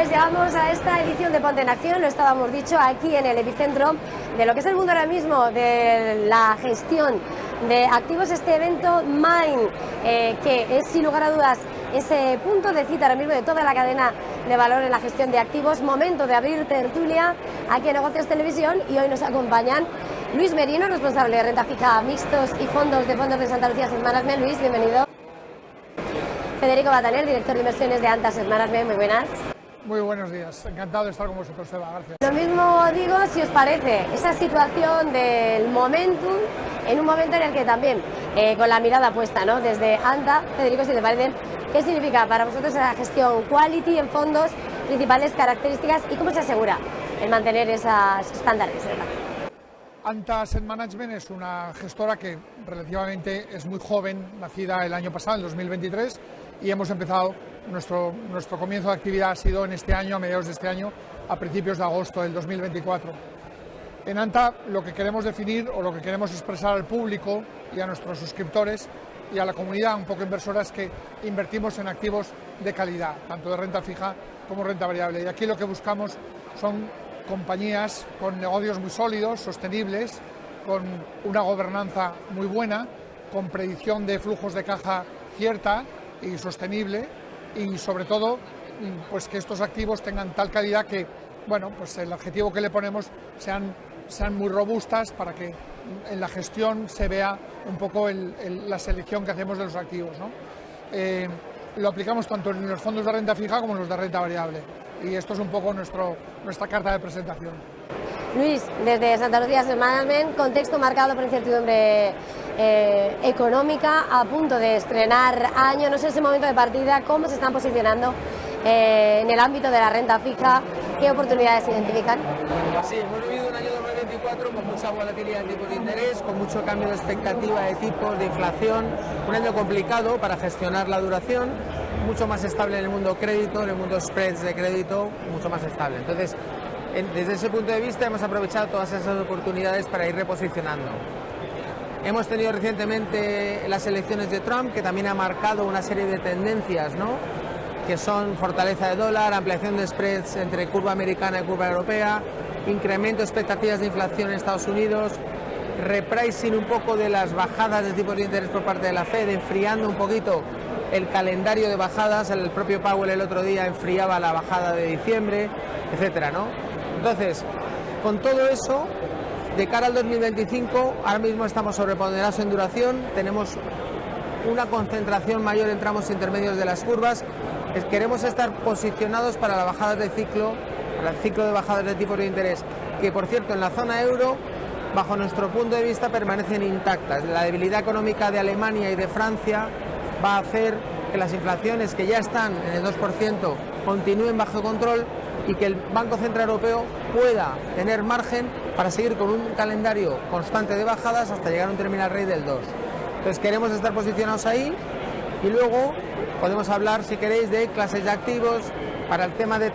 Pues llegamos a esta edición de Ponte en Acción, lo estábamos dicho, aquí en el epicentro de lo que es el mundo ahora mismo de la gestión de activos, este evento Mine, que es sin lugar a dudas ese punto de cita ahora mismo de toda la cadena de valor en la gestión de activos. Momento de abrir tertulia aquí en Negocios Televisión, y hoy nos acompañan Luis Merino, responsable de renta fija, mixtos y fondos de Santa Lucía Asset Management. Luis, bienvenido. Federico Bataner, director de inversiones de Anta Asset Management, muy buenas. Muy buenos días, encantado de estar con vosotros, Eva, gracias. Lo mismo digo, si os parece, esa situación del momentum, en un momento en el que también, con la mirada puesta, ¿no?, desde Anta, Federico, si te parece, ¿qué significa para vosotros la gestión quality en fondos, principales características y cómo se asegura el mantener esos estándares, ¿verdad? Anta Asset Management es una gestora que relativamente es muy joven, nacida el año pasado, en 2023, y hemos empezado, nuestro comienzo de actividad ha sido en este año, a mediados de este año, a principios de agosto del 2024. En Anta lo que queremos definir o lo que queremos expresar al público y a nuestros suscriptores y a la comunidad un poco inversora es que invertimos en activos de calidad, tanto de renta fija como renta variable. Y aquí lo que buscamos son compañías con negocios muy sólidos, sostenibles, con una gobernanza muy buena, con predicción de flujos de caja cierta y sostenible, y sobre todo pues que estos activos tengan tal calidad que, bueno, pues el objetivo que le ponemos sean muy robustas para que en la gestión se vea un poco la selección que hacemos de los activos, ¿no? Lo aplicamos tanto en los fondos de renta fija como en los de renta variable, y esto es un poco nuestra carta de presentación. Luis, desde Santa Lucía Asset Management, contexto marcado por incertidumbre económica, a punto de estrenar año, no sé, ese momento de partida, ¿cómo se están posicionando en el ámbito de la renta fija? ¿Qué oportunidades se identifican? Sí, hemos vivido un año 2024 con mucha volatilidad de tipos de interés, con mucho cambio de expectativa de tipos, de inflación, un año complicado para gestionar la duración, mucho más estable en el mundo crédito, en el mundo spreads de crédito, mucho más estable. Entonces, desde ese punto de vista hemos aprovechado todas esas oportunidades para ir reposicionando. Hemos tenido recientemente las elecciones de Trump, que también ha marcado una serie de tendencias, ¿no?, que son fortaleza de dólar, ampliación de spreads entre curva americana y curva europea, incremento de expectativas de inflación en Estados Unidos, repricing un poco de las bajadas de tipos de interés por parte de la Fed, enfriando un poquito el calendario de bajadas. El propio Powell el otro día enfriaba la bajada de diciembre, etcétera, ¿no? Entonces, con todo eso, de cara al 2025, ahora mismo estamos sobreponderados en duración, tenemos una concentración mayor en tramos intermedios de las curvas. Queremos estar posicionados para la bajada de ciclo, para el ciclo de bajadas de tipos de interés, que por cierto en la zona euro, bajo nuestro punto de vista, permanecen intactas. La debilidad económica de Alemania y de Francia va a hacer que las inflaciones, que ya están en el 2%, continúen bajo control, y que el Banco Central Europeo pueda tener margen para seguir con un calendario constante de bajadas hasta llegar a un terminal rate del 2. Entonces queremos estar posicionados ahí, y luego podemos hablar, si queréis, de clases de activos para el tema de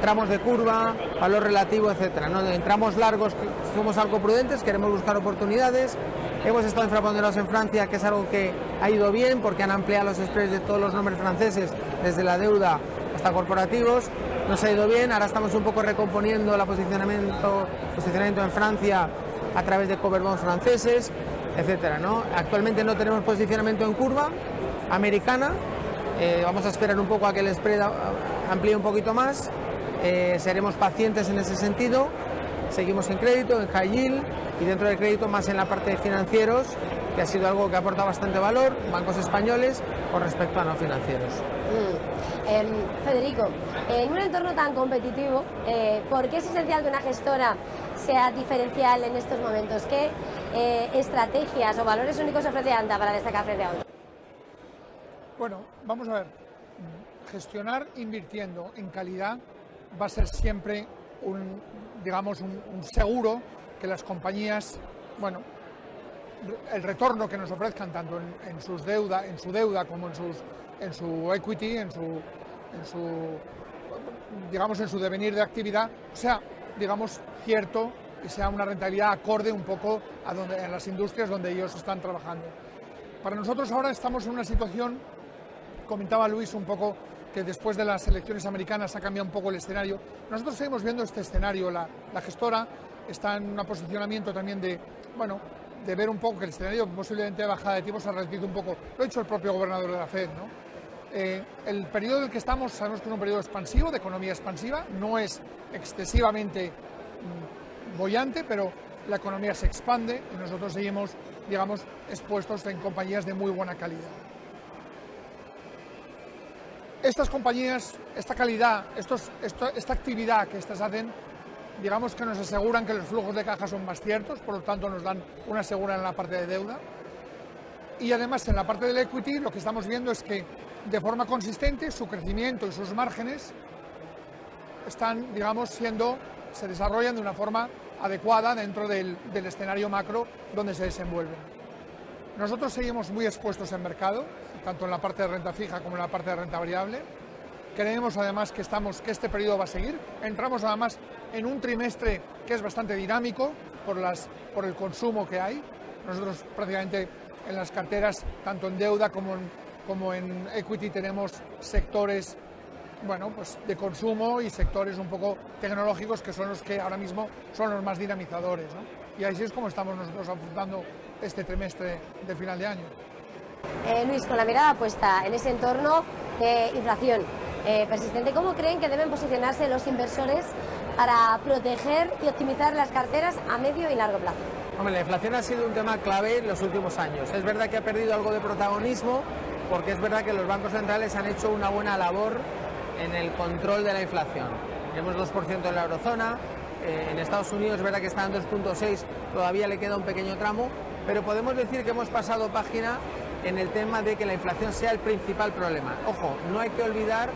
tramos de curva, valor relativo, etcétera, ¿no? En tramos largos somos algo prudentes, queremos buscar oportunidades. Hemos estado infraponderados en Francia, que es algo que ha ido bien porque han ampliado los spreads de todos los nombres franceses, desde la deuda hasta corporativos. Nos ha ido bien, ahora estamos un poco recomponiendo el posicionamiento en Francia a través de cover bonds franceses, etcétera, ¿no? Actualmente no tenemos posicionamiento en curva americana, vamos a esperar un poco a que el spread amplíe un poquito más, seremos pacientes en ese sentido. Seguimos en crédito, en high yield, y dentro del crédito más en la parte de financieros, que ha sido algo que aporta bastante valor, bancos españoles con respecto a no financieros. Federico, en un entorno tan competitivo, ¿por qué es esencial que una gestora sea diferencial en estos momentos? ¿Qué estrategias o valores únicos ofrece Anta para destacar frente a otros? Bueno, vamos a ver, gestionar invirtiendo en calidad va a ser siempre un seguro que las compañías, bueno, el retorno que nos ofrezcan tanto en su deuda como en su equity, en su devenir de actividad, sea, cierto, y sea una rentabilidad acorde un poco a las industrias donde ellos están trabajando. Para nosotros ahora estamos en una situación, comentaba Luis un poco que después de las elecciones americanas ha cambiado un poco el escenario. Nosotros seguimos viendo este escenario. La gestora está en un posicionamiento también de, bueno, de ver un poco que el escenario posiblemente de bajada de tipos se ha repetido un poco. Lo ha dicho el propio gobernador de la Fed, ¿no? El periodo en el que estamos sabemos que es un periodo expansivo, de economía expansiva, no es excesivamente boyante, pero la economía se expande y nosotros seguimos, digamos, expuestos en compañías de muy buena calidad. Estas compañías, esta calidad, esta actividad que estas hacen, digamos que nos aseguran que los flujos de caja son más ciertos, por lo tanto nos dan una seguridad en la parte de deuda. Y además en la parte del equity lo que estamos viendo es que de forma consistente su crecimiento y sus márgenes están, digamos, se desarrollan de una forma adecuada dentro del escenario macro donde se desenvuelven. Nosotros seguimos muy expuestos en mercado, tanto en la parte de renta fija como en la parte de renta variable. Creemos además que este periodo va a seguir. Entramos además en un trimestre que es bastante dinámico por el consumo que hay. Nosotros prácticamente en las carteras, tanto en deuda como en equity, tenemos sectores, bueno, pues de consumo y sectores un poco tecnológicos que son los que ahora mismo son los más dinamizadores, ¿no? Y así es como estamos nosotros afrontando este trimestre de final de año. Luis, con la mirada puesta en ese entorno de inflación persistente, ¿cómo creen que deben posicionarse los inversores para proteger y optimizar las carteras a medio y largo plazo? Hombre, la inflación ha sido un tema clave en los últimos años. Es verdad que ha perdido algo de protagonismo, porque es verdad que los bancos centrales han hecho una buena labor en el control de la inflación. Tenemos 2% en la eurozona, en Estados Unidos es verdad que está en 2.6, todavía le queda un pequeño tramo, pero podemos decir que hemos pasado página en el tema de que la inflación sea el principal problema. Ojo, no hay que olvidar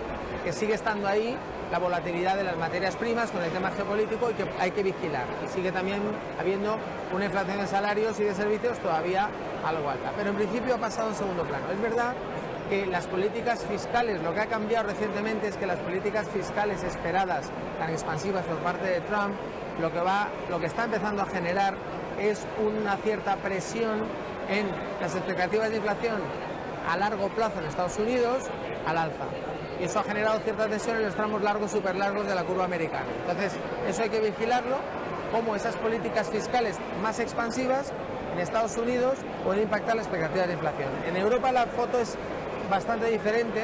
que sigue estando ahí la volatilidad de las materias primas con el tema geopolítico y que hay que vigilar. Y sigue también habiendo una inflación de salarios y de servicios todavía algo alta. Pero en principio ha pasado en segundo plano. Es verdad que las políticas fiscales, lo que ha cambiado recientemente es que las políticas fiscales esperadas, tan expansivas por parte de Trump, lo que está empezando a generar es una cierta presión en las expectativas de inflación a largo plazo en Estados Unidos al alza. Y eso ha generado cierta tensión en los tramos largos, súper largos de la curva americana. Entonces, eso hay que vigilarlo, cómo esas políticas fiscales más expansivas en Estados Unidos pueden impactar las expectativas de inflación. En Europa la foto es bastante diferente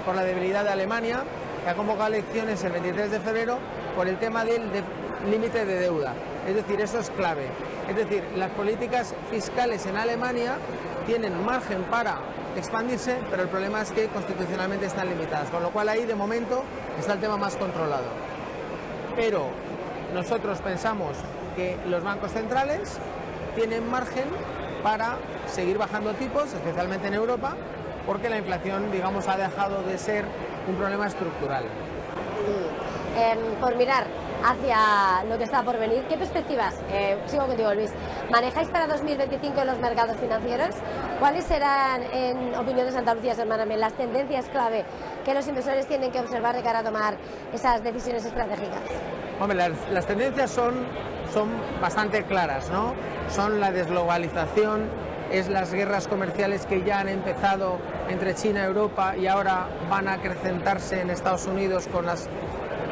por la debilidad de Alemania, que ha convocado elecciones el 23 de febrero por el tema del límite de deuda. Es decir, eso es clave. Es decir, las políticas fiscales en Alemania tienen margen para expandirse, pero el problema es que constitucionalmente están limitadas, con lo cual ahí de momento está el tema más controlado. Pero nosotros pensamos que los bancos centrales tienen margen para seguir bajando tipos, especialmente en Europa, porque la inflación, digamos, ha dejado de ser un problema estructural. Por mirar hacia lo que está por venir, ¿qué perspectivas, sigo contigo Luis, manejáis para 2025 en los mercados financieros? ¿Cuáles serán, en opinión de Santa Lucía San Manuel, las tendencias clave que los inversores tienen que observar de cara a tomar esas decisiones estratégicas? Hombre, las tendencias son bastante claras, ¿no? Son la desglobalización, es las guerras comerciales que ya han empezado entre China y Europa y ahora van a acrecentarse en Estados Unidos con las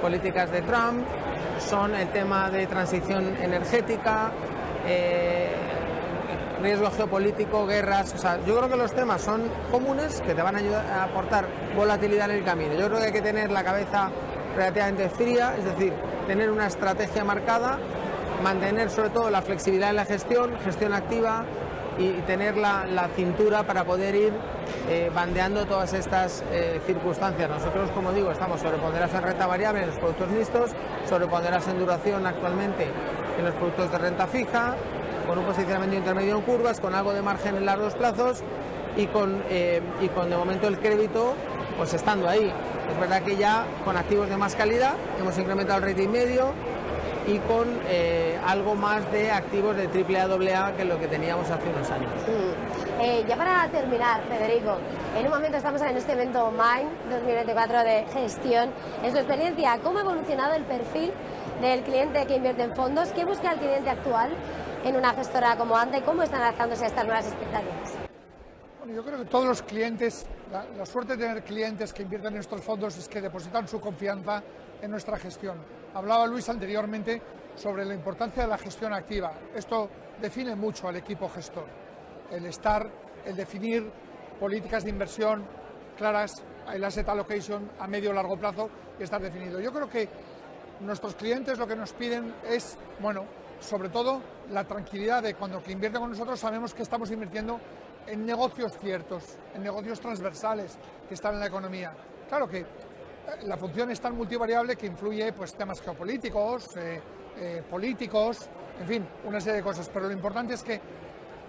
políticas de Trump, son el tema de transición energética, riesgo geopolítico, guerras. O sea, yo creo que los temas son comunes que te van a ayudar a aportar volatilidad en el camino. Yo creo que hay que tener la cabeza relativamente fría, es decir, tener una estrategia marcada, mantener sobre todo la flexibilidad en la gestión activa y tener la cintura para poder ir bandeando todas estas circunstancias. Nosotros, como digo, estamos sobreponderados en renta variable en los productos mixtos, sobreponderados en duración actualmente en los productos de renta fija, con un posicionamiento intermedio en curvas, con algo de margen en largos plazos y con de momento el crédito pues estando ahí. Es verdad que ya con activos de más calidad hemos incrementado el rating medio y con algo más de activos de AAA, AA, que lo que teníamos hace unos años. Ya para terminar, Federico, en un momento estamos en este evento Mind 2024 de gestión. En su experiencia, ¿cómo ha evolucionado el perfil del cliente que invierte en fondos? ¿Qué busca el cliente actual en una gestora como Anta y cómo están adaptándose a estas nuevas expectativas? Bueno, yo creo que todos los clientes, la suerte de tener clientes que invierten en estos fondos es que depositan su confianza en nuestra gestión. Hablaba Luis anteriormente sobre la importancia de la gestión activa. Esto define mucho al equipo gestor. El definir políticas de inversión claras, el asset allocation a medio o largo plazo y estar definido. Yo creo que nuestros clientes lo que nos piden es, bueno, sobre todo la tranquilidad de cuando que invierten con nosotros sabemos que estamos invirtiendo en negocios ciertos, en negocios transversales que están en la economía. Claro que la función es tan multivariable que influye pues temas geopolíticos, políticos, en fin, una serie de cosas, pero lo importante es que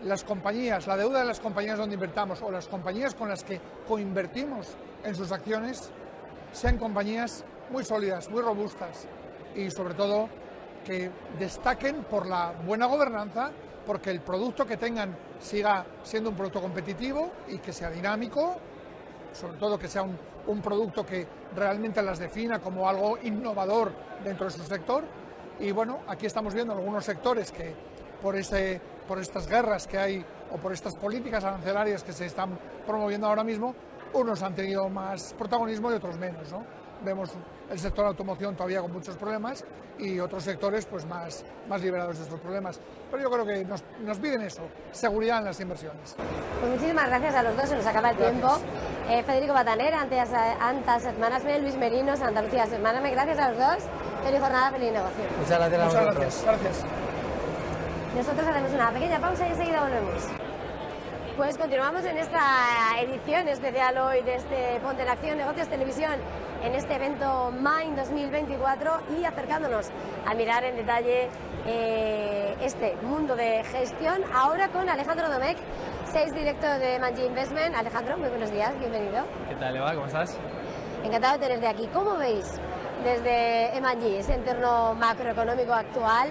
las compañías, la deuda de las compañías donde invertamos o las compañías con las que coinvertimos en sus acciones sean compañías muy sólidas, muy robustas y sobre todo que destaquen por la buena gobernanza, porque el producto que tengan siga siendo un producto competitivo y que sea dinámico, sobre todo que sea un producto que realmente las defina como algo innovador dentro de su sector. Y bueno, aquí estamos viendo algunos sectores que por estas guerras que hay o por estas políticas arancelarias que se están promoviendo ahora mismo, unos han tenido más protagonismo y otros menos, ¿no? Vemos el sector automoción todavía con muchos problemas y otros sectores pues más liberados de estos problemas. Pero yo creo que nos piden eso, seguridad en las inversiones. Pues muchísimas gracias a los dos, se nos acaba el tiempo. Federico Bataner, Antas Asset Management, Luis Merinos, Andalucía Asset Management. Gracias a los dos. Feliz jornada, feliz negocio. Muchas gracias a vosotros. Gracias. Nosotros hacemos una pequeña pausa y enseguida volvemos. Pues continuamos en esta edición especial hoy de este Ponte en Acción Negocios Televisión en este evento Mind 2024 y acercándonos a mirar en detalle este mundo de gestión ahora con Alejandro Domecq, Sales Director de M&G Investment. Alejandro, muy buenos días, bienvenido. ¿Qué tal, Eva? ¿Cómo estás? Encantado de tenerte aquí. ¿Cómo veis desde M&G ese entorno macroeconómico actual?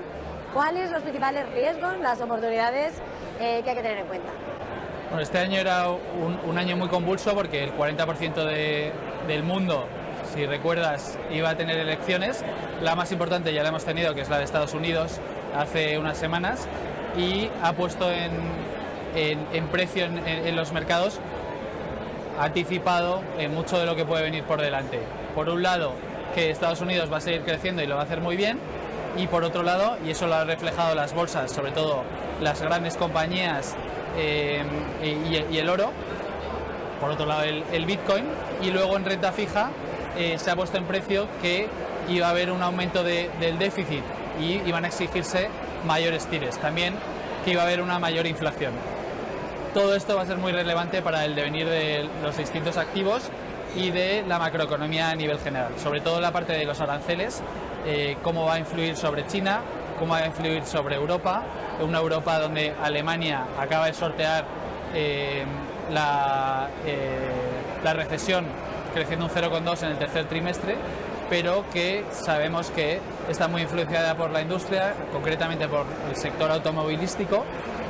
¿Cuáles los principales riesgos, las oportunidades que hay que tener en cuenta? Bueno, este año era un año muy convulso porque el 40% del mundo, si recuerdas, iba a tener elecciones. La más importante ya la hemos tenido, que es la de Estados Unidos, hace unas semanas, y ha puesto en precio en los mercados, ha anticipado mucho de lo que puede venir por delante. Por un lado, que Estados Unidos va a seguir creciendo y lo va a hacer muy bien, y por otro lado, y eso lo han reflejado las bolsas, sobre todo las grandes compañías y el oro, por otro lado el Bitcoin, y luego en renta fija se ha puesto en precio que iba a haber un aumento del déficit y iban a exigirse mayores tires, también que iba a haber una mayor inflación. Todo esto va a ser muy relevante para el devenir de los distintos activos y de la macroeconomía a nivel general, sobre todo la parte de los aranceles, cómo va a influir sobre China, cómo va a influir sobre Europa, una Europa donde Alemania acaba de sortear la recesión creciendo un 0,2 en el tercer trimestre, pero que sabemos que está muy influenciada por la industria, concretamente por el sector automovilístico,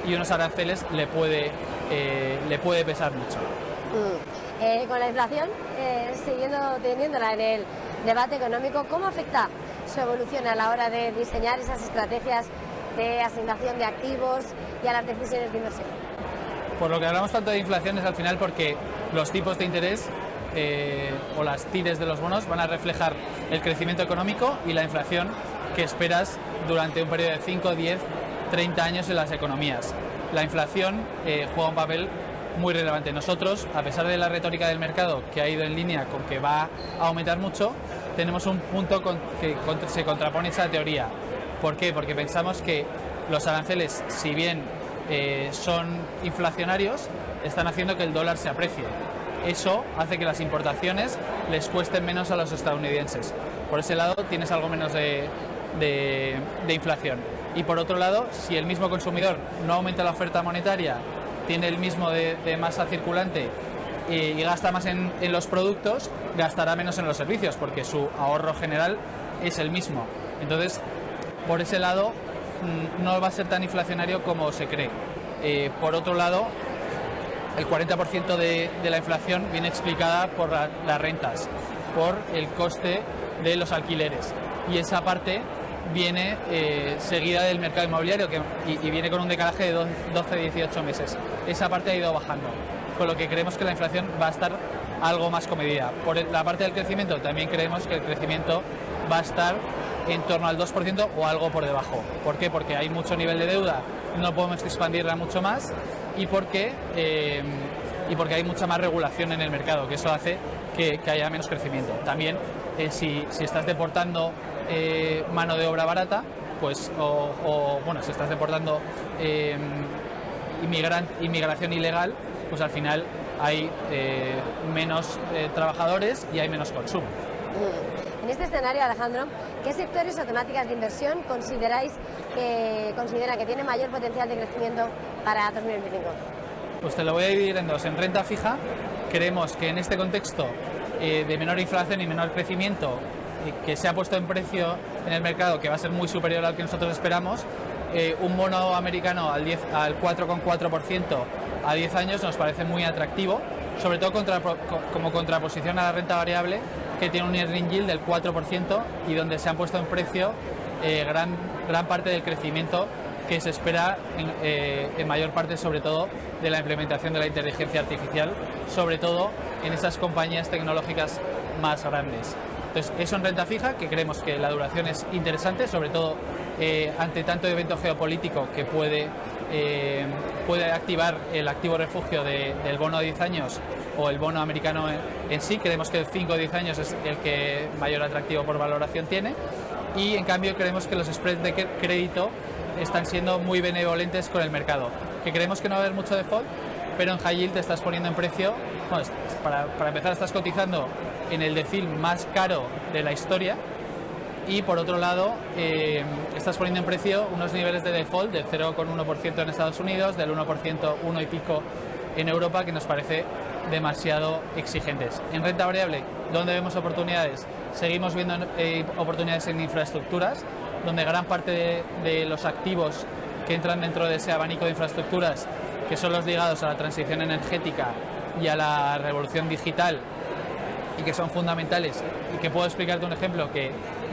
y unos aranceles le puede pesar mucho. Con la inflación, siguiendo teniéndola en el debate económico, ¿cómo afecta su evolución a la hora de diseñar esas estrategias de asignación de activos y a las decisiones de inversión? Por lo que hablamos tanto de inflación es al final porque los tipos de interés o las tires de los bonos van a reflejar el crecimiento económico y la inflación que esperas durante un periodo de 5, 10, 30 años en las economías. La inflación juega un papel muy relevante. Nosotros, a pesar de la retórica del mercado que ha ido en línea con que va a aumentar mucho, tenemos un punto que se contrapone esa teoría. ¿Por qué? Porque pensamos que los aranceles, si bien son inflacionarios, están haciendo que el dólar se aprecie. Eso hace que las importaciones les cuesten menos a los estadounidenses. Por ese lado tienes algo menos de inflación. Y por otro lado, si el mismo consumidor no aumenta la oferta monetaria, tiene el mismo de masa circulante y gasta más en los productos, gastará menos en los servicios porque su ahorro general es el mismo. Entonces, por ese lado, no va a ser tan inflacionario como se cree. Por otro lado, el 40% de la inflación viene explicada por las rentas, por el coste de los alquileres. Y esa parte viene seguida del mercado inmobiliario y viene con un decalaje de 12-18 meses. Esa parte ha ido bajando. con lo que creemos que la inflación va a estar algo más comedida. Por la parte del crecimiento también creemos que el crecimiento va a estar en torno al 2% o algo por debajo. ¿Por qué? Porque hay mucho nivel de deuda, no podemos expandirla mucho más y porque hay mucha más regulación en el mercado, que eso hace que haya menos crecimiento. También si estás deportando mano de obra barata, pues si estás deportando inmigración ilegal, pues al final hay menos trabajadores y hay menos consumo. En este escenario, Alejandro, ¿qué sectores o temáticas de inversión consideran que tienen mayor potencial de crecimiento para 2025? Pues te lo voy a dividir en dos. En renta fija, creemos que en este contexto de menor inflación y menor crecimiento, que se ha puesto en precio en el mercado, que va a ser muy superior al que nosotros esperamos, un bono americano al 4,4% a 10 años nos parece muy atractivo, sobre todo como contraposición a la renta variable, que tiene un earning yield del 4% y donde se han puesto en precio gran parte del crecimiento que se espera en mayor parte, sobre todo, de la implementación de la inteligencia artificial, sobre todo en esas compañías tecnológicas más grandes. Entonces, eso en renta fija, que creemos que la duración es interesante, sobre todo ante tanto evento geopolítico que puede activar el activo refugio del bono de 10 años o el bono americano en sí. Creemos que el 5 o 10 años es el que mayor atractivo por valoración tiene, y en cambio creemos que los spreads de crédito están siendo muy benevolentes con el mercado, que creemos que no va a haber mucho default, pero en high yield te estás poniendo en precio, bueno, para empezar estás cotizando en el decil más caro de la historia, y por otro lado estás poniendo en precio unos niveles de default del 0,1% en Estados Unidos, del 1%, 1 y pico en Europa, que nos parece demasiado exigentes. En renta variable, ¿dónde vemos oportunidades? Seguimos viendo oportunidades en infraestructuras, donde gran parte de los activos que entran dentro de ese abanico de infraestructuras, que son los ligados a la transición energética y a la revolución digital, y que son fundamentales, y que puedo explicarte un ejemplo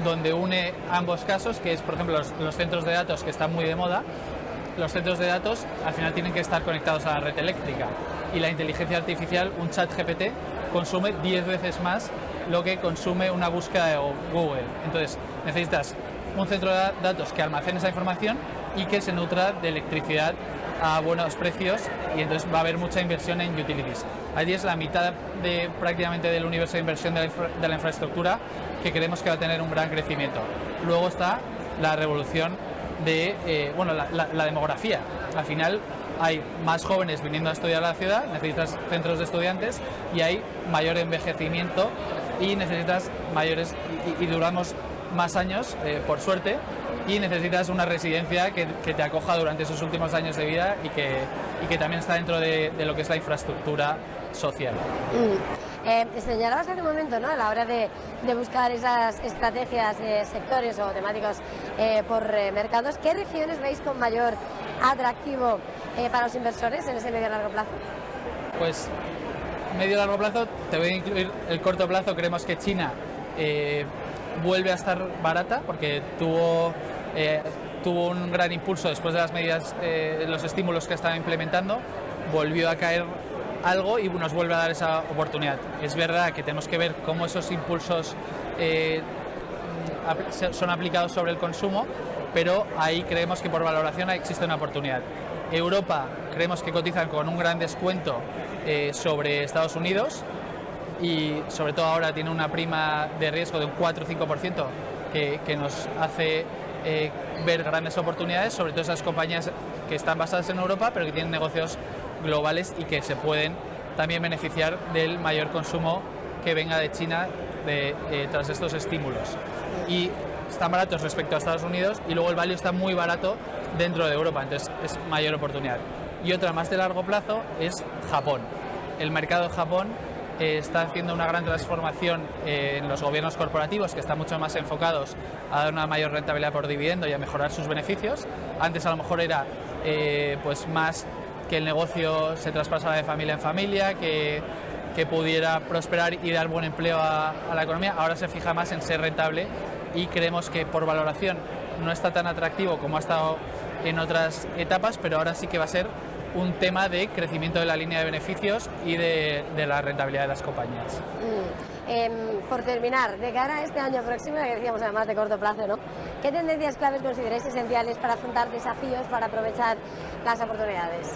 donde une ambos casos, que es, por ejemplo, los centros de datos, que están muy de moda. Los centros de datos al final tienen que estar conectados a la red eléctrica, y la inteligencia artificial, un chat GPT, consume 10 veces más lo que consume una búsqueda de Google. Entonces necesitas un centro de datos que almacene esa información y que se nutra de electricidad a buenos precios, y entonces va a haber mucha inversión en utilities. Allí es la mitad prácticamente del universo de inversión de la infraestructura, que creemos que va a tener un gran crecimiento. Luego está la revolución de la demografía. Al final hay más jóvenes viniendo a estudiar a la ciudad, necesitas centros de estudiantes, y hay mayor envejecimiento y necesitas mayores y duramos más años, por suerte, y necesitas una residencia que te acoja durante esos últimos años de vida y que también está dentro de lo que es la infraestructura social. Señalabas hace un momento, ¿no?, a la hora de buscar esas estrategias de sectores o temáticos por mercados, ¿qué regiones veis con mayor atractivo para los inversores en ese medio y largo plazo? Pues medio y largo plazo, te voy a incluir el corto plazo. Creemos que China vuelve a estar barata, porque tuvo un gran impulso después de las medidas, los estímulos que estaba implementando, volvió a caer algo y nos vuelve a dar esa oportunidad. Es verdad que tenemos que ver cómo esos impulsos son aplicados sobre el consumo, pero ahí creemos que por valoración existe una oportunidad. Europa creemos que cotizan con un gran descuento sobre Estados Unidos, y sobre todo ahora tiene una prima de riesgo de un 4 o 5% que nos hace ver grandes oportunidades, sobre todo esas compañías que están basadas en Europa pero que tienen negocios globales y que se pueden también beneficiar del mayor consumo que venga de China tras estos estímulos. Y están baratos respecto a Estados Unidos, y luego el value está muy barato dentro de Europa, entonces es mayor oportunidad. Y otra más de largo plazo es Japón. El mercado de Japón está haciendo una gran transformación en los gobiernos corporativos, que están mucho más enfocados a dar una mayor rentabilidad por dividendo y a mejorar sus beneficios. Antes a lo mejor era pues más que el negocio se traspasara de familia en familia, que pudiera prosperar y dar buen empleo a la economía. Ahora se fija más en ser rentable, y creemos que por valoración no está tan atractivo como ha estado en otras etapas, pero ahora sí que va a ser un tema de crecimiento de la línea de beneficios y de la rentabilidad de las compañías. Por terminar, de cara a este año próximo, que decíamos además de corto plazo, ¿no? ¿Qué tendencias claves consideráis esenciales para afrontar desafíos, para aprovechar las oportunidades?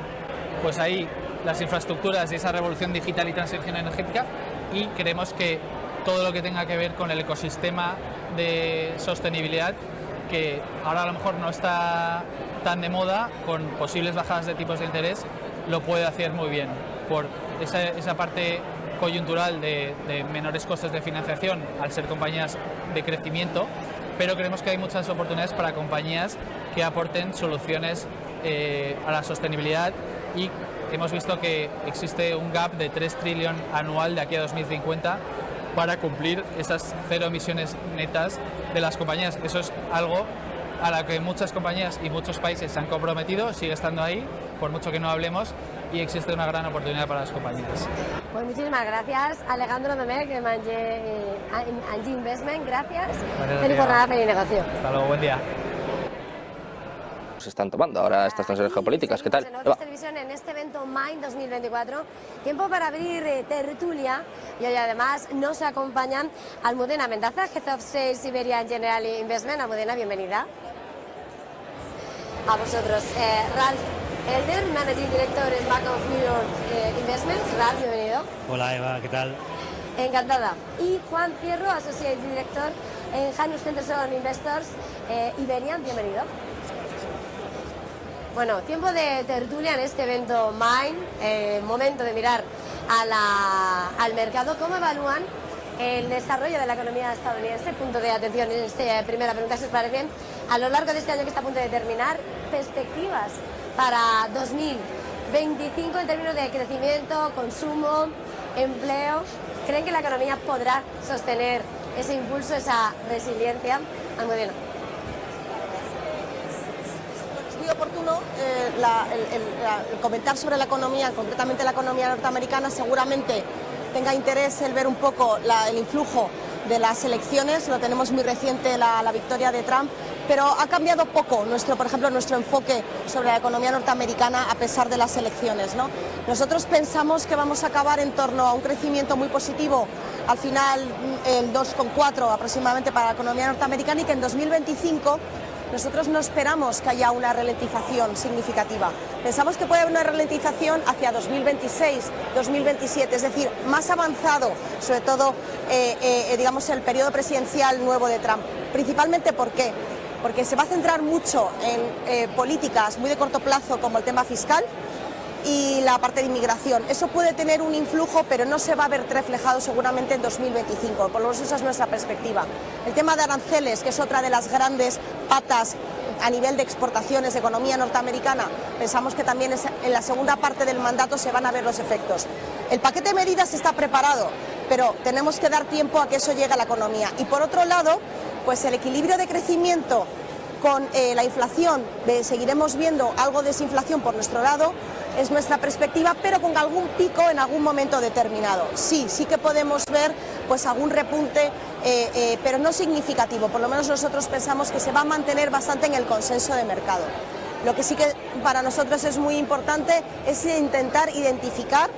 Pues ahí las infraestructuras y esa revolución digital y transición energética, y creemos que todo lo que tenga que ver con el ecosistema de sostenibilidad, que ahora a lo mejor no está tan de moda, con posibles bajadas de tipos de interés, lo puede hacer muy bien, por esa parte coyuntural de menores costes de financiación al ser compañías de crecimiento, pero creemos que hay muchas oportunidades para compañías que aporten soluciones a la sostenibilidad, y hemos visto que existe un gap de 3 trillones anual de aquí a 2050 para cumplir esas 0 emisiones netas de las compañías. Eso es algo a la que muchas compañías y muchos países se han comprometido, sigue estando ahí, por mucho que no hablemos, y existe una gran oportunidad para las compañías. Pues muchísimas gracias, Alejandro Domecq, de Angie Investment. Gracias. Feliz jornada, feliz negocio. Hasta luego, buen día. Se están tomando ahora estas tensiones geopolíticas. ¿Qué tal? En Noticias Televisión, en este evento MIND 2024, tiempo para abrir tertulia, y hoy además nos acompañan Almudena Mendaza, Head of Sales Iberian General Investment. Almudena, bienvenida. A vosotros. Ralph Elder, Managing Director en Bank of New York Investments. Ralph, bienvenido. Hola Eva, ¿qué tal? Encantada. Y Juan Fierro, Associate Director en Janus Henderson Investors Iberian, bienvenido. Bueno, tiempo de tertulia en este evento MIND, momento de mirar al mercado. ¿Cómo evalúan el desarrollo de la economía estadounidense? Punto de atención en esta primera pregunta, si os parece bien. A lo largo de este año que está a punto de terminar, perspectivas para 2025 en términos de crecimiento, consumo, empleo. ¿Creen que la economía podrá sostener ese impulso, esa resiliencia? Almudena. Muy oportuno el comentar sobre la economía, concretamente la economía norteamericana. Seguramente tenga interés el ver un poco el influjo de las elecciones. Lo tenemos muy reciente, la victoria de Trump, pero ha cambiado poco por ejemplo, nuestro enfoque sobre la economía norteamericana a pesar de las elecciones, ¿no? Nosotros pensamos que vamos a acabar en torno a un crecimiento muy positivo, al final el 2,4 aproximadamente para la economía norteamericana, y que en 2025 nosotros no esperamos que haya una ralentización significativa. Pensamos que puede haber una ralentización hacia 2026, 2027, es decir, más avanzado, sobre todo, digamos, el periodo presidencial nuevo de Trump. Principalmente, ¿por qué? Porque se va a centrar mucho en políticas muy de corto plazo, como el tema fiscal y la parte de inmigración. Eso puede tener un influjo, pero no se va a ver reflejado seguramente en 2025, por lo menos esa es nuestra perspectiva. El tema de aranceles, que es otra de las grandes patas a nivel de exportaciones de economía norteamericana, pensamos que también en la segunda parte del mandato se van a ver los efectos. El paquete de medidas está preparado, pero tenemos que dar tiempo a que eso llegue a la economía. Y por otro lado, pues el equilibrio de crecimiento con la inflación, seguiremos viendo algo de desinflación por nuestro lado, es nuestra perspectiva, pero con algún pico en algún momento determinado. Sí que podemos ver pues algún repunte, pero no significativo. Por lo menos nosotros pensamos que se va a mantener bastante en el consenso de mercado. Lo que sí que para nosotros es muy importante es intentar identificar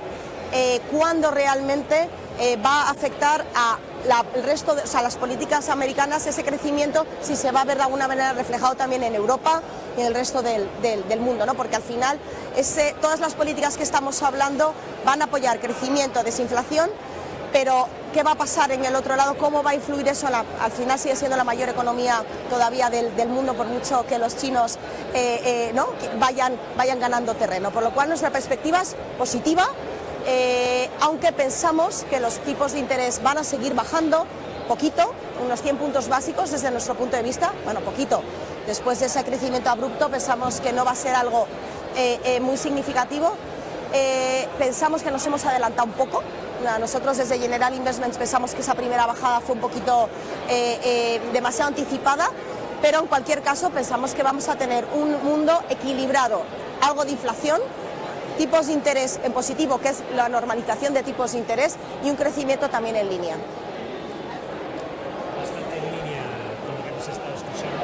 cuándo realmente va a afectar a el resto de las políticas americanas, ese crecimiento, si se va a ver de alguna manera reflejado también en Europa y en el resto del mundo, ¿no? Porque al final todas las políticas que estamos hablando van a apoyar crecimiento, desinflación, pero ¿qué va a pasar en el otro lado? ¿Cómo va a influir eso? Al final sigue siendo la mayor economía todavía del mundo, por mucho que los chinos ¿no? vayan ganando terreno, por lo cual nuestra perspectiva es positiva. Aunque pensamos que los tipos de interés van a seguir bajando poquito, unos 100 puntos básicos desde nuestro punto de vista, bueno, poquito. Después de ese crecimiento abrupto pensamos que no va a ser algo muy significativo. Pensamos que nos hemos adelantado un poco. Nosotros desde General Investments pensamos que esa primera bajada fue un poquito demasiado anticipada, pero en cualquier caso pensamos que vamos a tener un mundo equilibrado, algo de inflación, tipos de interés en positivo, que es la normalización de tipos de interés, y un crecimiento también en línea. Bastante en línea con lo que nos está escuchando.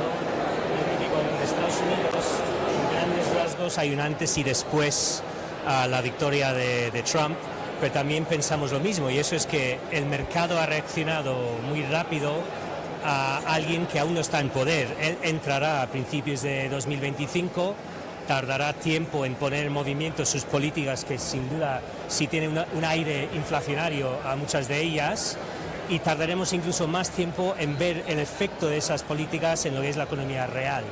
Yo creo que con Estados Unidos, en grandes rasgos, mercados hay un antes y después a la victoria de Trump, pero también pensamos lo mismo, y eso es que el mercado ha reaccionado muy rápido a alguien que aún no está en poder. Él entrará a principios de 2025, tardará tiempo en poner en movimiento sus políticas, que sin duda sí tienen un aire inflacionario a muchas de ellas, y tardaremos incluso más tiempo en ver el efecto de esas políticas en lo que es la economía real.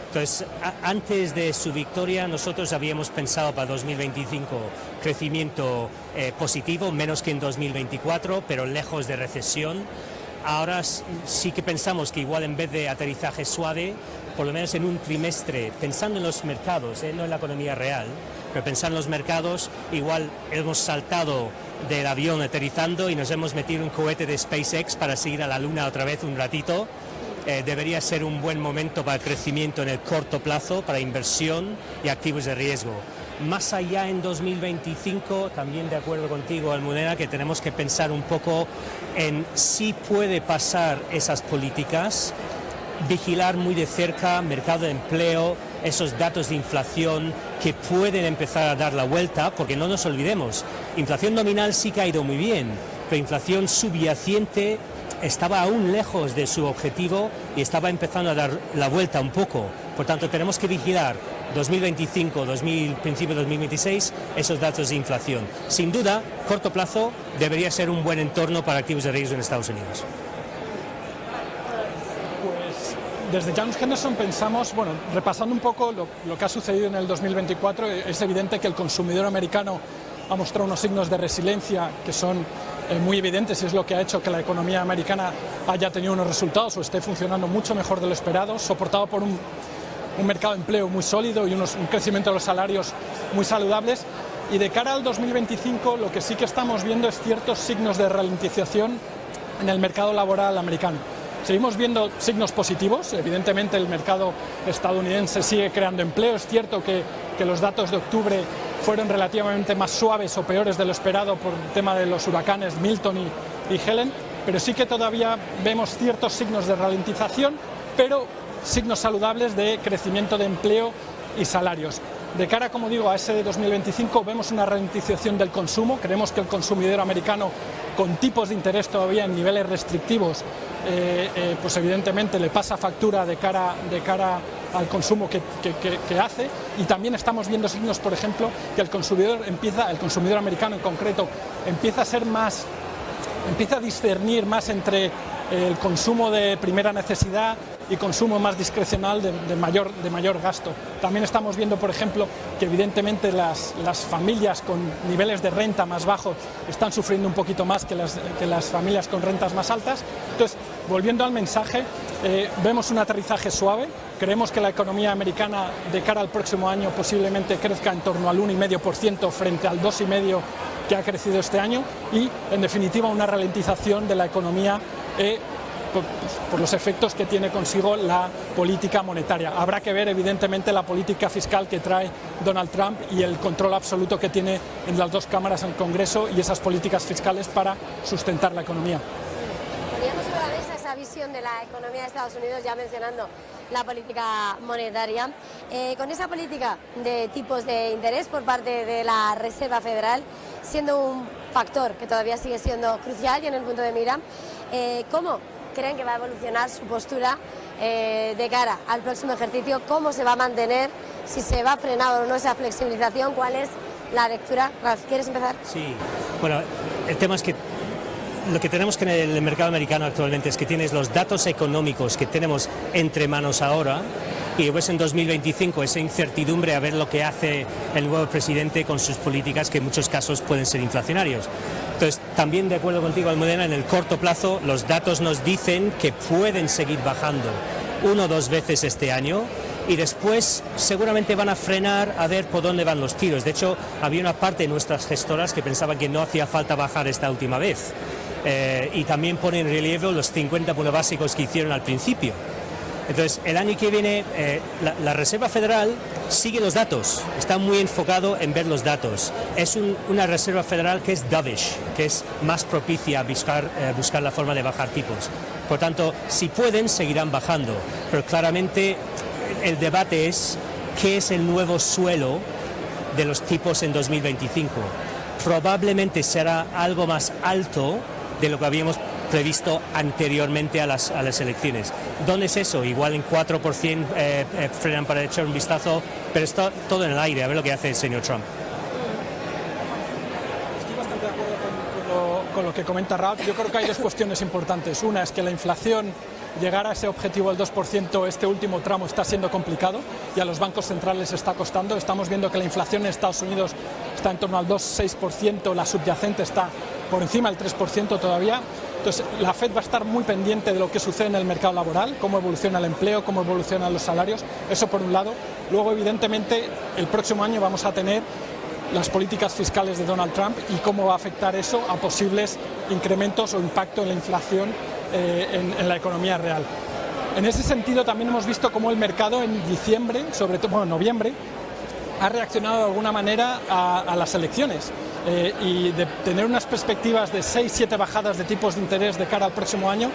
Entonces, antes de su victoria, nosotros habíamos pensado para 2025 crecimiento positivo, menos que en 2024, pero lejos de recesión. Ahora sí que pensamos que igual en vez de aterrizaje suave, por lo menos en un trimestre, pensando en los mercados, no en la economía real, pero pensando en los mercados, igual hemos saltado del avión aterrizando y nos hemos metido en un cohete de SpaceX para seguir a la Luna otra vez un ratito. Debería ser un buen momento para el crecimiento en el corto plazo, para inversión y activos de riesgo. Más allá en 2025, también de acuerdo contigo, Almudena, que tenemos que pensar un poco en si puede pasar esas políticas, vigilar muy de cerca mercado de empleo, esos datos de inflación que pueden empezar a dar la vuelta, porque no nos olvidemos, inflación nominal sí que ha ido muy bien, pero inflación subyacente estaba aún lejos de su objetivo y estaba empezando a dar la vuelta un poco. Por tanto, tenemos que vigilar 2025, principio de 2026, esos datos de inflación. Sin duda, corto plazo, debería ser un buen entorno para activos de riesgo en Estados Unidos. Pues desde Janus Henderson pensamos, repasando un poco lo que ha sucedido en el 2024, es evidente que el consumidor americano ha mostrado unos signos de resiliencia que son muy evidentes, y es lo que ha hecho que la economía americana haya tenido unos resultados o esté funcionando mucho mejor de lo esperado, soportado por un mercado de empleo muy sólido y un crecimiento de los salarios muy saludables. Y de cara al 2025 lo que sí que estamos viendo es ciertos signos de ralentización en el mercado laboral americano. Seguimos viendo signos positivos, evidentemente el mercado estadounidense sigue creando empleo, es cierto que los datos de octubre fueron relativamente más suaves o peores de lo esperado por el tema de los huracanes Milton y Helen, pero sí que todavía vemos ciertos signos de ralentización, pero signos saludables de crecimiento de empleo y salarios. De cara, como digo, a ese de 2025 vemos una ralentización del consumo. Creemos que el consumidor americano, con tipos de interés todavía en niveles restrictivos, pues evidentemente le pasa factura de cara al consumo que hace, y también estamos viendo signos, por ejemplo, que el consumidor americano en concreto, empieza a discernir más entre el consumo de primera necesidad y consumo más discrecional de mayor gasto. También estamos viendo, por ejemplo, que evidentemente las familias con niveles de renta más bajos están sufriendo un poquito más que las familias con rentas más altas. Entonces, volviendo al mensaje, vemos un aterrizaje suave. Creemos que la economía americana de cara al próximo año posiblemente crezca en torno al 1,5% frente al 2,5% que ha crecido este año, y en definitiva una ralentización de la economía por los efectos que tiene consigo la política monetaria. Habrá que ver evidentemente la política fiscal que trae Donald Trump y el control absoluto que tiene en las dos cámaras en el Congreso y esas políticas fiscales para sustentar la economía. Poníamos sobre la mesa esa visión de la economía de Estados Unidos, ya mencionando la política monetaria. Con esa política de tipos de interés por parte de la Reserva Federal, siendo un factor que todavía sigue siendo crucial y en el punto de mira, ¿cómo creen que va a evolucionar su postura de cara al próximo ejercicio? ¿Cómo se va a mantener? ¿Si se va a frenar o no esa flexibilización? ¿Cuál es la lectura? Ralf, ¿quieres empezar? Sí, bueno, el tema es que lo que tenemos que en el mercado americano actualmente es que tienes los datos económicos que tenemos entre manos ahora, y después en 2025 esa incertidumbre a ver lo que hace el nuevo presidente con sus políticas, que en muchos casos pueden ser inflacionarios. Entonces, también de acuerdo contigo, Almudena, en el corto plazo los datos nos dicen que pueden seguir bajando 1 o 2 veces este año, y después seguramente van a frenar a ver por dónde van los tiros. De hecho, había una parte de nuestras gestoras que pensaban que no hacía falta bajar esta última vez. Y también pone en relieve los 50 puntos básicos que hicieron al principio. Entonces, el año que viene la Reserva Federal sigue los datos, está muy enfocado en ver los datos. Es una Reserva Federal que es dovish, que es más propicia a buscar la forma de bajar tipos. Por tanto, si pueden, seguirán bajando, pero claramente el debate es ¿qué es el nuevo suelo de los tipos en 2025? Probablemente será algo más alto de lo que habíamos previsto anteriormente a las elecciones. ¿Dónde es eso? Igual en 4% frenan para echar un vistazo, pero está todo en el aire, a ver lo que hace el señor Trump. Estoy bastante de acuerdo con lo que comenta Ralph. Yo creo que hay dos cuestiones importantes. Una es que la inflación, llegar a ese objetivo del 2%, este último tramo está siendo complicado y a los bancos centrales está costando. Estamos viendo que la inflación en Estados Unidos está en torno al 2,6%, la subyacente está por encima del 3% todavía. Entonces, la Fed va a estar muy pendiente de lo que sucede en el mercado laboral, cómo evoluciona el empleo, cómo evolucionan los salarios, eso por un lado. Luego, evidentemente, el próximo año vamos a tener las políticas fiscales de Donald Trump y cómo va a afectar eso a posibles incrementos o impacto en la inflación en la economía real. En ese sentido, también hemos visto cómo el mercado en diciembre, sobre todo en noviembre, ha reaccionado de alguna manera a las elecciones. Y de tener unas perspectivas de 6-7 bajadas de tipos de interés de cara al próximo año,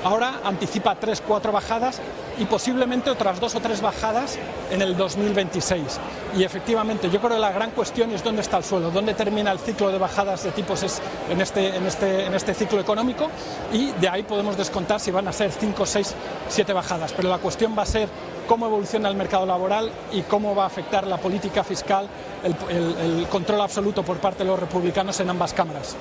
ahora anticipa 3-4 bajadas y posiblemente otras 2 o 3 bajadas en el 2026. Y efectivamente, yo creo que la gran cuestión es dónde está el suelo, dónde termina el ciclo de bajadas de tipos en este ciclo económico, y de ahí podemos descontar si van a ser 5, 6, 7 bajadas. Pero la cuestión va a ser cómo evoluciona el mercado laboral y cómo va a afectar la política fiscal, el control absoluto por parte de los republicanos en ambas cámaras.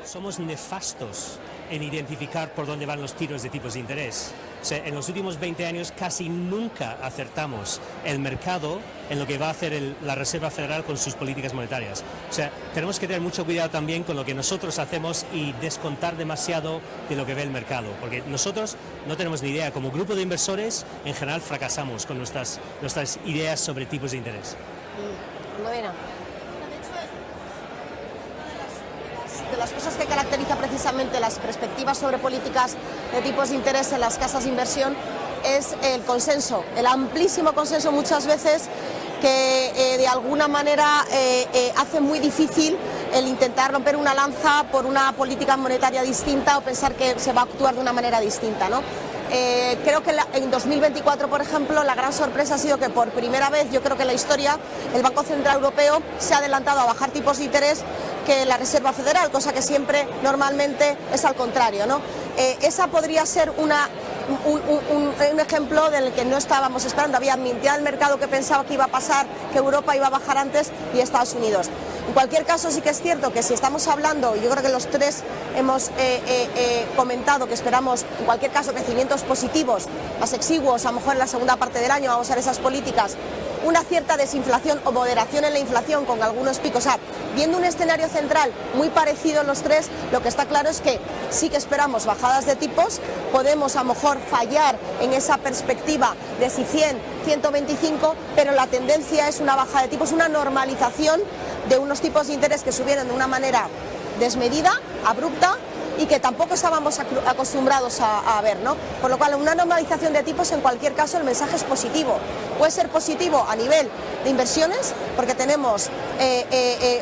Somos nefastos en identificar por dónde van los tiros de tipos de interés. O sea, en los últimos 20 años casi nunca acertamos el mercado en lo que va a hacer la Reserva Federal con sus políticas monetarias. O sea, tenemos que tener mucho cuidado también con lo que nosotros hacemos y descontar demasiado de lo que ve el mercado, porque nosotros no tenemos ni idea. Como grupo de inversores, en general fracasamos con nuestras ideas sobre tipos de interés. Novena. De las cosas que caracteriza precisamente las perspectivas sobre políticas de tipos de interés en las casas de inversión es el consenso, el amplísimo consenso muchas veces que de alguna manera hace muy difícil el intentar romper una lanza por una política monetaria distinta o pensar que se va a actuar de una manera distinta, ¿no? Creo que en 2024, por ejemplo, la gran sorpresa ha sido que por primera vez, yo creo que en la historia, el Banco Central Europeo se ha adelantado a bajar tipos de interés que la Reserva Federal, cosa que siempre normalmente es al contrario, ¿no? Esa podría ser un ejemplo del que no estábamos esperando. Había mitad del mercado que pensaba que iba a pasar, que Europa iba a bajar antes y Estados Unidos. En cualquier caso, sí que es cierto que si estamos hablando, y yo creo que los tres hemos comentado que esperamos, en cualquier caso, crecimientos positivos, más exiguos, a lo mejor en la segunda parte del año vamos a ver esas políticas, una cierta desinflación o moderación en la inflación con algunos picos. O sea, viendo un escenario central muy parecido en los tres, lo que está claro es que sí que esperamos bajadas de tipos, podemos a lo mejor fallar en esa perspectiva de si 100, 125, pero la tendencia es una baja de tipos, una normalización de unos tipos de interés que subieron de una manera desmedida, abrupta, y que tampoco estábamos acostumbrados a ver, ¿no? Por lo cual, una normalización de tipos, en cualquier caso, el mensaje es positivo. Puede ser positivo a nivel de inversiones, porque tenemos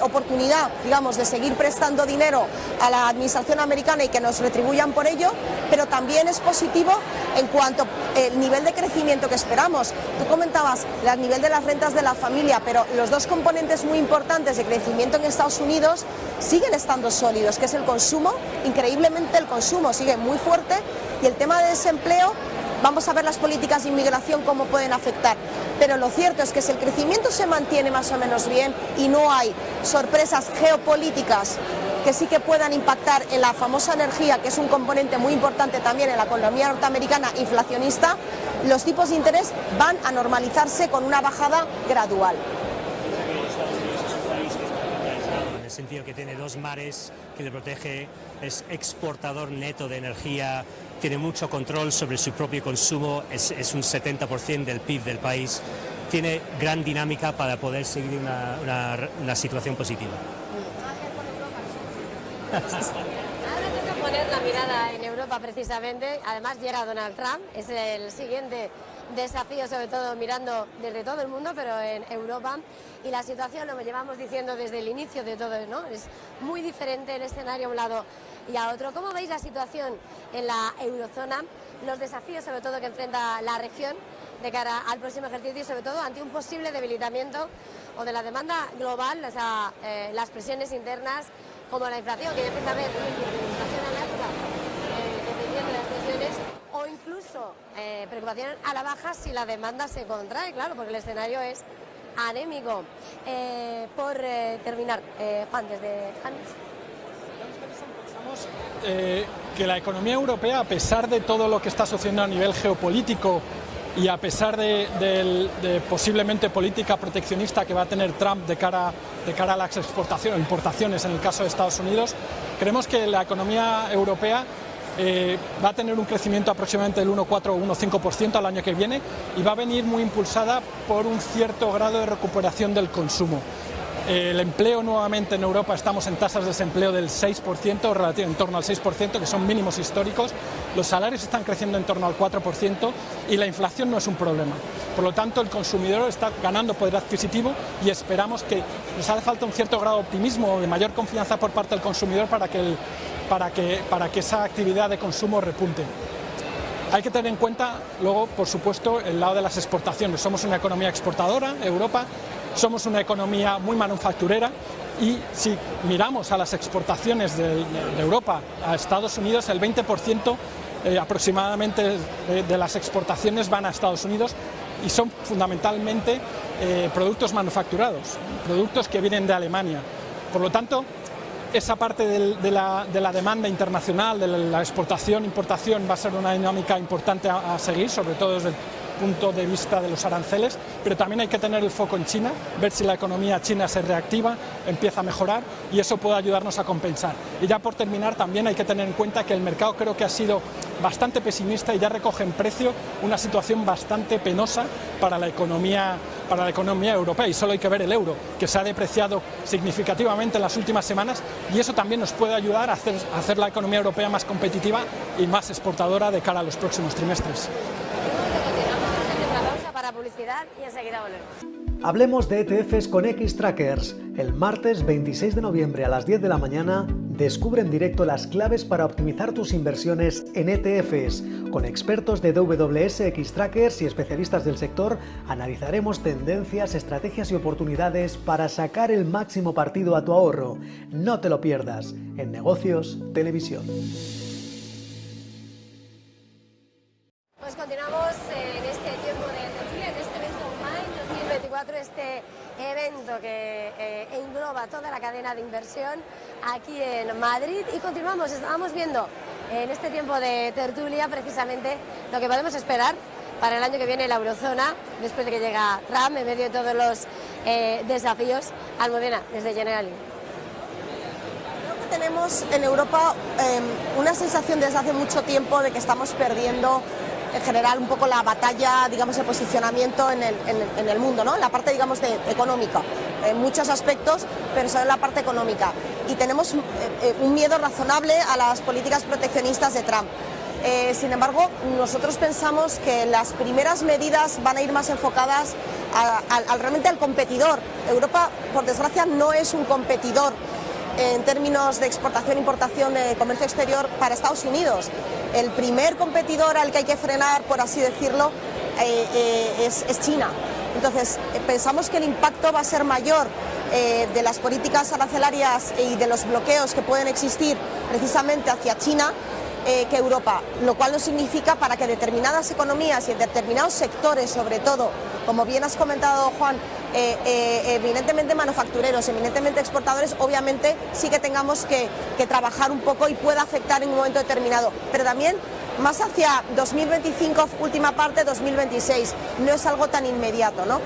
oportunidad, digamos, de seguir prestando dinero a la administración americana y que nos retribuyan por ello, pero también es positivo en cuanto al nivel de crecimiento que esperamos. Tú comentabas el nivel de las rentas de la familia, pero los dos componentes muy importantes de crecimiento en Estados Unidos siguen estando sólidos, que es el consumo. Increíblemente el consumo sigue muy fuerte, y el tema de desempleo, vamos a ver las políticas de inmigración cómo pueden afectar, pero lo cierto es que si el crecimiento se mantiene más o menos bien y no hay sorpresas geopolíticas que sí que puedan impactar en la famosa energía, que es un componente muy importante también en la economía norteamericana inflacionista, los tipos de interés van a normalizarse con una bajada gradual. En el sentido que tiene dos mares que le protege, es exportador neto de energía, tiene mucho control sobre su propio consumo, es un 70% del PIB del país, tiene gran dinámica para poder seguir una situación positiva. Ahora toca poner la mirada en Europa precisamente. Además llega Donald Trump, es el siguiente desafíos, sobre todo mirando desde todo el mundo, pero en Europa. Y la situación, lo llevamos diciendo desde el inicio de todo, ¿no? Es muy diferente el escenario a un lado y a otro. ¿Cómo veis la situación en la eurozona? Los desafíos, sobre todo, que enfrenta la región de cara al próximo ejercicio y, sobre todo, ante un posible debilitamiento o de la demanda global, o sea, las presiones internas, como la inflación, que ya empieza a haber inflación a la alta, dependiendo de las presiones, o incluso preocupación a la baja si la demanda se contrae, claro, porque el escenario es anémico. Por terminar, Juan, desde Hannes. Que la economía europea, a pesar de todo lo que está sucediendo a nivel geopolítico y a pesar de posiblemente política proteccionista que va a tener Trump de cara a las importaciones en el caso de Estados Unidos, creemos que la economía europea va a tener un crecimiento aproximadamente del 1,4 o 1,5% al año que viene y va a venir muy impulsada por un cierto grado de recuperación del consumo. El empleo nuevamente en Europa, estamos en tasas de desempleo del 6%, relativo en torno al 6%, que son mínimos históricos. Los salarios están creciendo en torno al 4% y la inflación no es un problema. Por lo tanto, el consumidor está ganando poder adquisitivo y esperamos que nos hace falta un cierto grado de optimismo o de mayor confianza por parte del consumidor para que esa actividad de consumo repunte. Hay que tener en cuenta luego, por supuesto, el lado de las exportaciones. Somos una economía exportadora, Europa. Somos una economía muy manufacturera y si miramos a las exportaciones de Europa a Estados Unidos, el 20% aproximadamente de las exportaciones van a Estados Unidos y son fundamentalmente productos manufacturados, productos que vienen de Alemania. Por lo tanto, esa parte de la demanda internacional, de la exportación, importación, va a ser una dinámica importante a seguir, sobre todo desde el punto de vista de los aranceles, pero también hay que tener el foco en China, ver si la economía china se reactiva, empieza a mejorar y eso puede ayudarnos a compensar. Y ya por terminar, también hay que tener en cuenta que el mercado creo que ha sido bastante pesimista y ya recoge en precio una situación bastante penosa para la economía europea, y solo hay que ver el euro, que se ha depreciado significativamente en las últimas semanas, y eso también nos puede ayudar a hacer la economía europea más competitiva y más exportadora de cara a los próximos trimestres. Para publicidad y enseguida volvemos. Hablemos de ETFs con Xtrackers. El martes 26 de noviembre a las 10 de la mañana descubre en directo las claves para optimizar tus inversiones en ETFs. Con expertos de DWS, Xtrackers y especialistas del sector analizaremos tendencias, estrategias y oportunidades para sacar el máximo partido a tu ahorro. No te lo pierdas en Negocios Televisión. Pues continuamos en este tiempo de tertulia, en este evento Mind 2024, este evento que engloba toda la cadena de inversión aquí en Madrid, y continuamos, estábamos viendo en este tiempo de tertulia precisamente lo que podemos esperar para el año que viene la eurozona, después de que llega Trump, en medio de todos los desafíos. Almudena, desde Generali. Tenemos en Europa una sensación desde hace mucho tiempo de que estamos perdiendo en general un poco la batalla, digamos, de posicionamiento en el mundo, ¿no? La parte, digamos, económica, en muchos aspectos, pero sobre la parte económica. Y tenemos un miedo razonable a las políticas proteccionistas de Trump. Sin embargo, nosotros pensamos que las primeras medidas van a ir más enfocadas realmente al competidor. Europa, por desgracia, no es un competidor en términos de exportación e importación de comercio exterior para Estados Unidos. El primer competidor al que hay que frenar, por así decirlo, es China. Entonces, pensamos que el impacto va a ser mayor de las políticas arancelarias y de los bloqueos que pueden existir precisamente hacia China que Europa, lo cual no significa para que determinadas economías y en determinados sectores, sobre todo, como bien has comentado, Juan, evidentemente manufactureros, eminentemente exportadores, obviamente sí que tengamos que trabajar un poco y pueda afectar en un momento determinado, pero también más hacia 2025, última parte, 2026, no es algo tan inmediato, ¿no?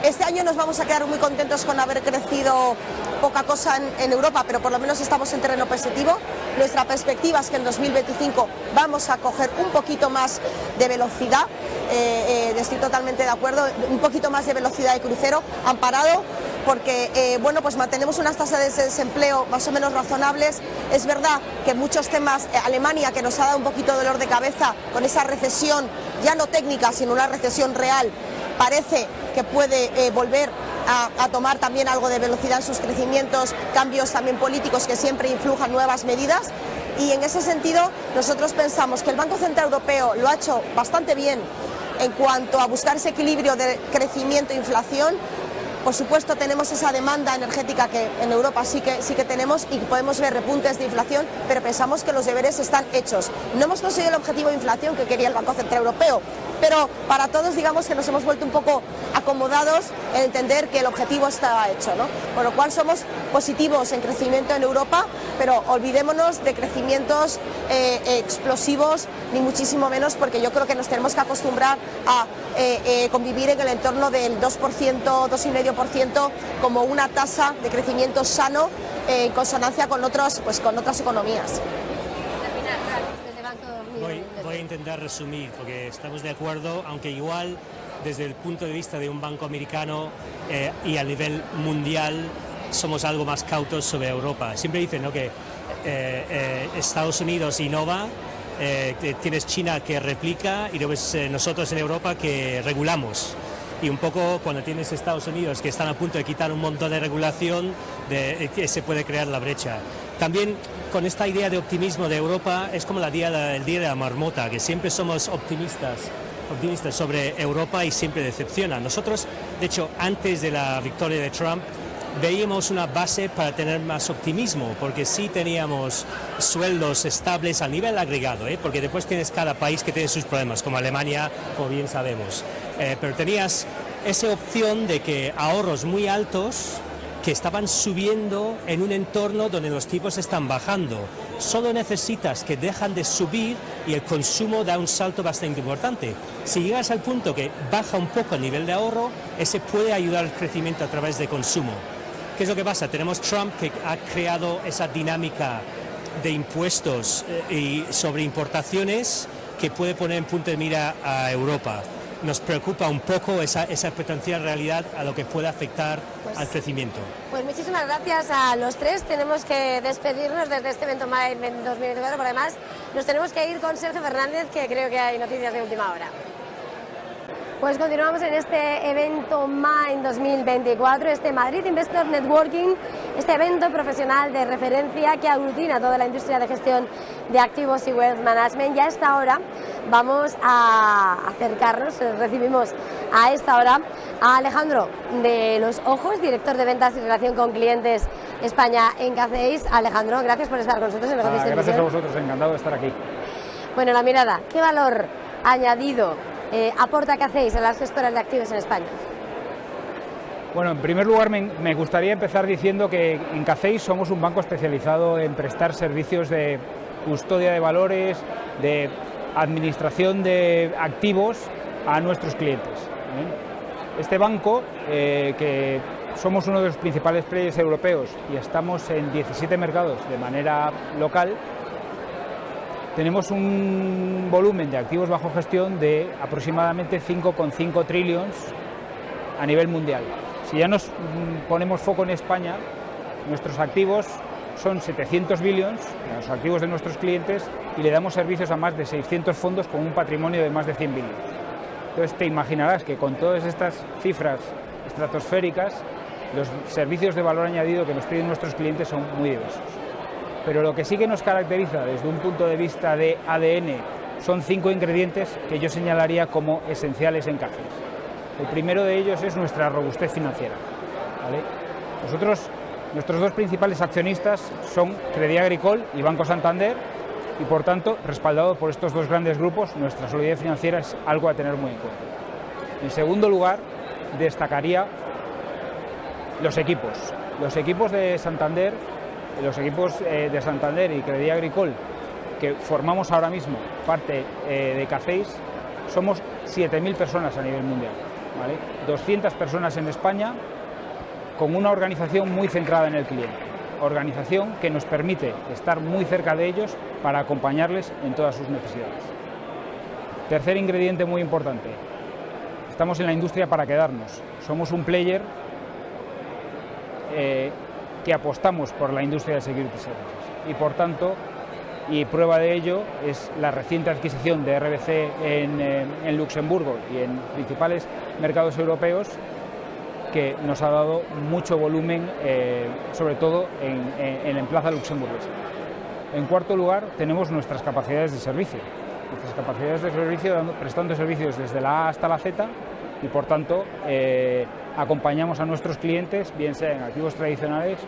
Este año nos vamos a quedar muy contentos con haber crecido poca cosa en Europa, pero por lo menos estamos en terreno positivo. Nuestra perspectiva es que en 2025 vamos a coger un poquito más de velocidad, estoy totalmente de acuerdo, un poquito más de velocidad de crucero, amparado porque bueno, pues mantenemos unas tasas de desempleo más o menos razonables. Es verdad que muchos temas, Alemania, que nos ha dado un poquito de dolor de cabeza con esa recesión ya no técnica, sino una recesión real, parece que puede volver a tomar también algo de velocidad en sus crecimientos, cambios también políticos que siempre influjan nuevas medidas. Y en ese sentido nosotros pensamos que el Banco Central Europeo lo ha hecho bastante bien en cuanto a buscar ese equilibrio de crecimiento e inflación. Por supuesto tenemos esa demanda energética que en Europa sí que tenemos y podemos ver repuntes de inflación, pero pensamos que los deberes están hechos. No hemos conseguido el objetivo de inflación que quería el Banco Central Europeo, pero para todos digamos que nos hemos vuelto un poco acomodados en entender que el objetivo estaba hecho, ¿no? Con lo cual somos positivos en crecimiento en Europa, pero olvidémonos de crecimientos explosivos, ni muchísimo menos, porque yo creo que nos tenemos que acostumbrar a convivir en el entorno del 2%, 2,5% como una tasa de crecimiento sano en consonancia con otras economías. Voy a intentar resumir, porque estamos de acuerdo, aunque igual desde el punto de vista de un banco americano y a nivel mundial somos algo más cautos sobre Europa. Siempre dicen, ¿no?, que Estados Unidos innova, que tienes China que replica y luego nosotros en Europa que regulamos. Y un poco cuando tienes Estados Unidos que están a punto de quitar un montón de regulación, que se puede crear la brecha. También con esta idea de optimismo de Europa es como el día de la marmota, que siempre somos optimistas sobre Europa y siempre decepciona. Nosotros, de hecho, antes de la victoria de Trump, veíamos una base para tener más optimismo, porque sí teníamos sueldos estables a nivel agregado, porque después tienes cada país que tiene sus problemas, como Alemania, como bien sabemos. Pero tenías esa opción de que ahorros muy altos que estaban subiendo en un entorno donde los tipos están bajando. Solo necesitas que dejan de subir y el consumo da un salto bastante importante. Si llegas al punto que baja un poco el nivel de ahorro, ese puede ayudar al crecimiento a través de consumo. ¿Qué es lo que pasa? Tenemos Trump que ha creado esa dinámica de impuestos y sobre importaciones que puede poner en punto de mira a Europa. Nos preocupa un poco esa potencial realidad a lo que puede afectar al crecimiento. Pues muchísimas gracias a los tres. Tenemos que despedirnos desde este evento MAIN 2024, pero además nos tenemos que ir con Sergio Fernández, que creo que hay noticias de última hora. Pues continuamos en este evento MAIN 2024, este Madrid Investor Networking, este evento profesional de referencia que aglutina toda la industria de gestión de activos y wealth management. Ya a esta hora vamos a acercarnos, recibimos a esta hora a Alejandro de Los Ojos, director de ventas y relación con clientes España en CACEIS. Alejandro, gracias por estar con nosotros en Negocios. Gracias a vosotros, encantado de estar aquí. Bueno, la mirada, ¿qué valor añadido aporta CACEIS a las gestoras de activos en España? Bueno, en primer lugar me gustaría empezar diciendo que en CACEIS somos un banco especializado en prestar servicios de custodia de valores, de administración de activos a nuestros clientes. Este banco, que somos uno de los principales players europeos y estamos en 17 mercados de manera local, tenemos un volumen de activos bajo gestión de aproximadamente 5,5 trillions a nivel mundial. Si ya nos ponemos foco en España, nuestros activos son 700 billions, los activos de nuestros clientes, y le damos servicios a más de 600 fondos con un patrimonio de más de 100 billions. Entonces te imaginarás que con todas estas cifras estratosféricas, los servicios de valor añadido que nos piden nuestros clientes son muy diversos. Pero lo que sí que nos caracteriza desde un punto de vista de ADN son 5 ingredientes que yo señalaría como esenciales en CACEIS. El primero de ellos es nuestra robustez financiera, ¿vale? Nuestros dos principales accionistas son Crédit Agricole y Banco Santander, y por tanto, respaldado por estos dos grandes grupos, nuestra solidez financiera es algo a tener muy en cuenta. En segundo lugar, destacaría los equipos. Los equipos de Santander y Crédit Agricole, que formamos ahora mismo parte de CACEIS, somos 7.000 personas a nivel mundial, ¿vale? 200 personas en España, con una organización muy centrada en el cliente, organización que nos permite estar muy cerca de ellos para acompañarles en todas sus necesidades. Tercer ingrediente muy importante, estamos en la industria para quedarnos, somos un player que apostamos por la industria de security services y por tanto Y prueba de ello es la reciente adquisición de RBC en Luxemburgo y en principales mercados europeos, que nos ha dado mucho volumen, sobre todo en la plaza luxemburguesa. En cuarto lugar, tenemos nuestras capacidades de servicio. Nuestras capacidades de servicio prestando servicios desde la A hasta la Z y, por tanto, acompañamos a nuestros clientes, bien sea en activos tradicionales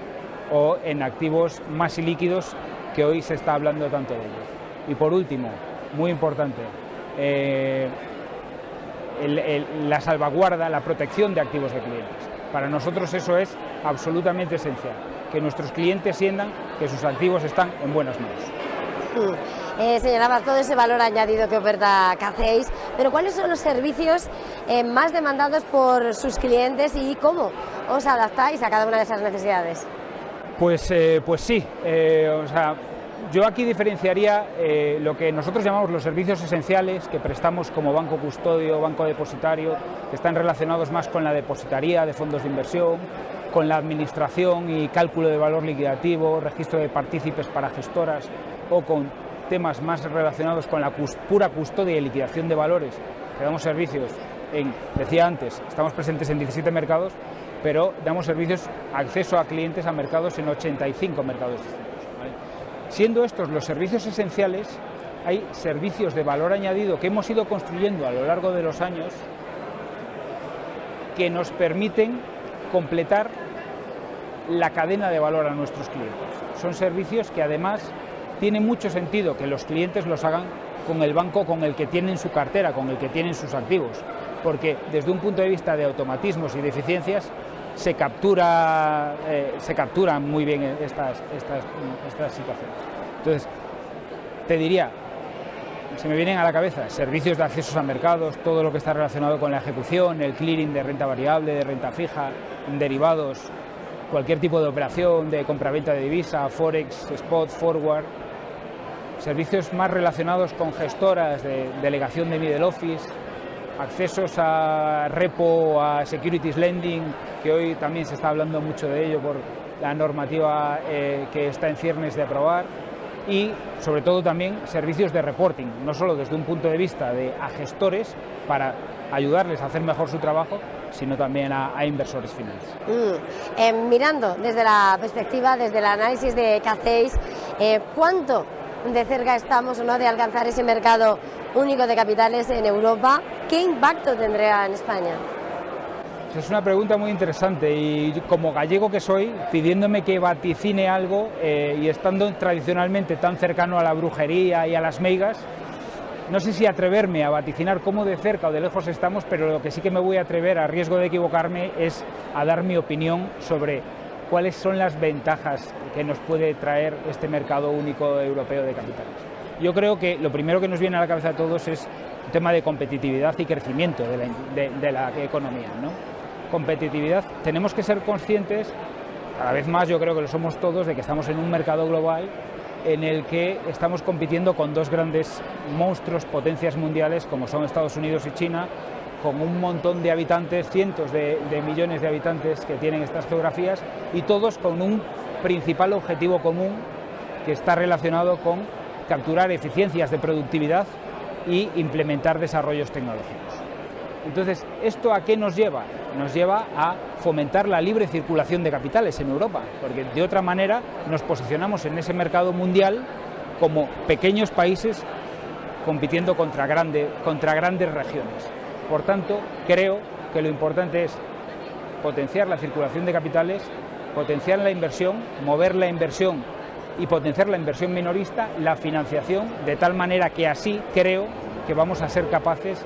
o en activos más ilíquidos, que hoy se está hablando tanto de ello. Y por último, muy importante, la salvaguarda, la protección de activos de clientes. Para nosotros eso es absolutamente esencial, que nuestros clientes sientan que sus activos están en buenas manos. Señalaba todo ese valor añadido que oferta CACEIS, pero ¿cuáles son los servicios más demandados por sus clientes y cómo os adaptáis a cada una de esas necesidades? Pues sí, yo aquí diferenciaría lo que nosotros llamamos los servicios esenciales que prestamos como banco custodio, banco depositario, que están relacionados más con la depositaría de fondos de inversión, con la administración y cálculo de valor liquidativo, registro de partícipes para gestoras, o con temas más relacionados con la pura custodia y liquidación de valores, que damos servicios decía antes, estamos presentes en 17 mercados, pero damos servicios, acceso a clientes a mercados en 85 mercados distintos, ¿vale? Siendo estos los servicios esenciales, hay servicios de valor añadido que hemos ido construyendo a lo largo de los años que nos permiten completar la cadena de valor a nuestros clientes. Son servicios que además tiene mucho sentido que los clientes los hagan con el banco con el que tienen su cartera, con el que tienen sus activos, porque desde un punto de vista de automatismos y de eficiencias se capturan muy bien estas situaciones. Entonces, te diría, se me vienen a la cabeza servicios de accesos a mercados, todo lo que está relacionado con la ejecución, el clearing de renta variable, de renta fija, derivados, cualquier tipo de operación de compraventa de divisa, forex, spot, forward, servicios más relacionados con gestoras de delegación de middle office, accesos a repo, a securities lending, que hoy también se está hablando mucho de ello por la normativa que está en ciernes de aprobar, y sobre todo también servicios de reporting, no solo desde un punto de vista de a gestores para ayudarles a hacer mejor su trabajo, sino también a inversores finales. Mirando desde la perspectiva, desde el análisis de CACEIS, ¿cuánto de cerca estamos o no de alcanzar ese mercado único de capitales en Europa? ¿Qué impacto tendrá en España? Es una pregunta muy interesante y como gallego que soy, pidiéndome que vaticine algo y estando tradicionalmente tan cercano a la brujería y a las meigas, no sé si atreverme a vaticinar cómo de cerca o de lejos estamos, pero lo que sí que me voy a atrever, a riesgo de equivocarme, es a dar mi opinión sobre cuáles son las ventajas que nos puede traer este mercado único europeo de capitales. Yo creo que lo primero que nos viene a la cabeza a todos es el tema de competitividad y crecimiento de la economía, ¿no? Competitividad, tenemos que ser conscientes, cada vez más yo creo que lo somos todos, de que estamos en un mercado global en el que estamos compitiendo con dos grandes monstruos, potencias mundiales, como son Estados Unidos y China, con un montón de habitantes, cientos de millones de habitantes que tienen estas geografías, y todos con un principal objetivo común que está relacionado con capturar eficiencias de productividad y implementar desarrollos tecnológicos. Entonces, ¿esto a qué nos lleva? Nos lleva a fomentar la libre circulación de capitales en Europa, porque de otra manera nos posicionamos en ese mercado mundial como pequeños países compitiendo contra grandes regiones. Por tanto, creo que lo importante es potenciar la circulación de capitales, potenciar la inversión, mover la inversión y potenciar la inversión minorista, la financiación, de tal manera que así creo que vamos a ser capaces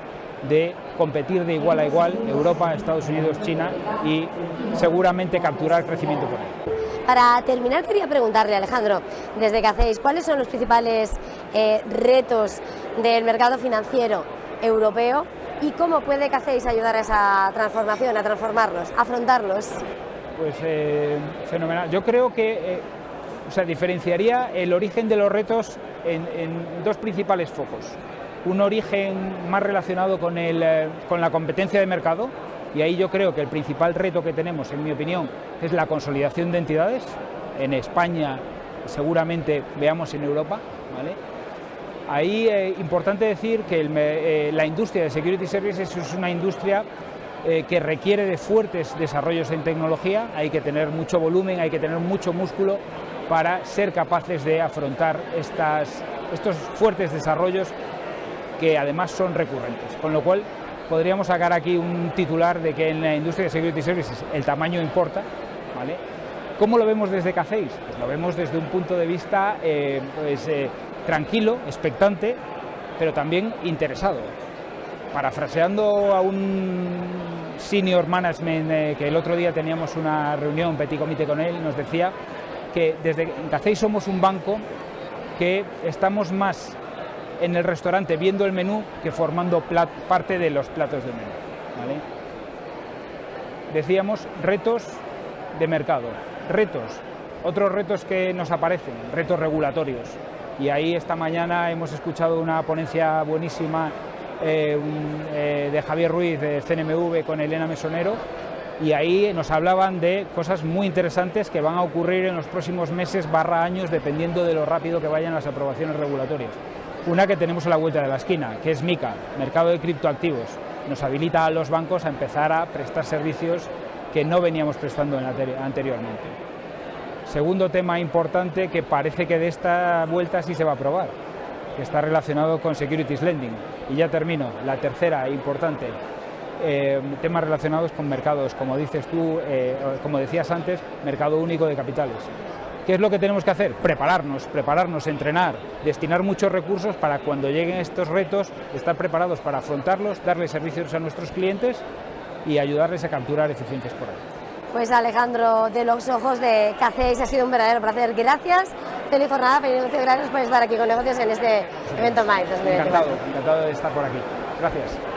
de competir de igual a igual, Europa, Estados Unidos, China, y seguramente capturar crecimiento por ahí. Para terminar, quería preguntarle, Alejandro, desde CACEIS, ¿cuáles son los principales retos del mercado financiero europeo y cómo puede CACEIS ayudar a esa transformación, a transformarlos, a afrontarlos? Pues fenomenal. Yo creo que diferenciaría el origen de los retos en dos principales focos. Un origen más relacionado con la competencia de mercado, y ahí yo creo que el principal reto que tenemos, en mi opinión, es la consolidación de entidades. En España, seguramente veamos en Europa, ¿vale? Ahí es importante decir que la industria de Security Services es una industria que requiere de fuertes desarrollos en tecnología, hay que tener mucho volumen, hay que tener mucho músculo para ser capaces de afrontar estos fuertes desarrollos que además son recurrentes, con lo cual podríamos sacar aquí un titular de que en la industria de Security Services el tamaño importa, ¿vale? ¿Cómo lo vemos desde CACEIS? Pues lo vemos desde un punto de vista tranquilo, expectante, pero también interesado. Parafraseando a un senior management que el otro día teníamos una reunión, petit comité con él, nos decía que desde CACEIS somos un banco que estamos más en el restaurante viendo el menú que formando parte de los platos del menú, ¿vale? Decíamos retos de mercado, otros retos que nos aparecen, retos regulatorios. Y ahí esta mañana hemos escuchado una ponencia buenísima de Javier Ruiz de CNMV con Elena Mesonero, y ahí nos hablaban de cosas muy interesantes que van a ocurrir en los próximos meses / años, dependiendo de lo rápido que vayan las aprobaciones regulatorias. Una que tenemos a la vuelta de la esquina, que es MiCA, mercado de criptoactivos. Nos habilita a los bancos a empezar a prestar servicios que no veníamos prestando anteriormente. Segundo tema importante que parece que de esta vuelta sí se va a aprobar, que está relacionado con Securities Lending. Y ya termino, la tercera importante, temas relacionados con mercados, como dices tú, como decías antes, mercado único de capitales. ¿Qué es lo que tenemos que hacer? Prepararnos, entrenar, destinar muchos recursos para cuando lleguen estos retos, estar preparados para afrontarlos, darles servicios a nuestros clientes y ayudarles a capturar eficiencias por ahí. Pues Alejandro de los Ojos de CACEIS, ha sido un verdadero placer. Gracias, feliz jornada, feliz negocio, gracias por estar aquí con Negocios en este evento MAI 2024. Encantado de estar por aquí. Gracias.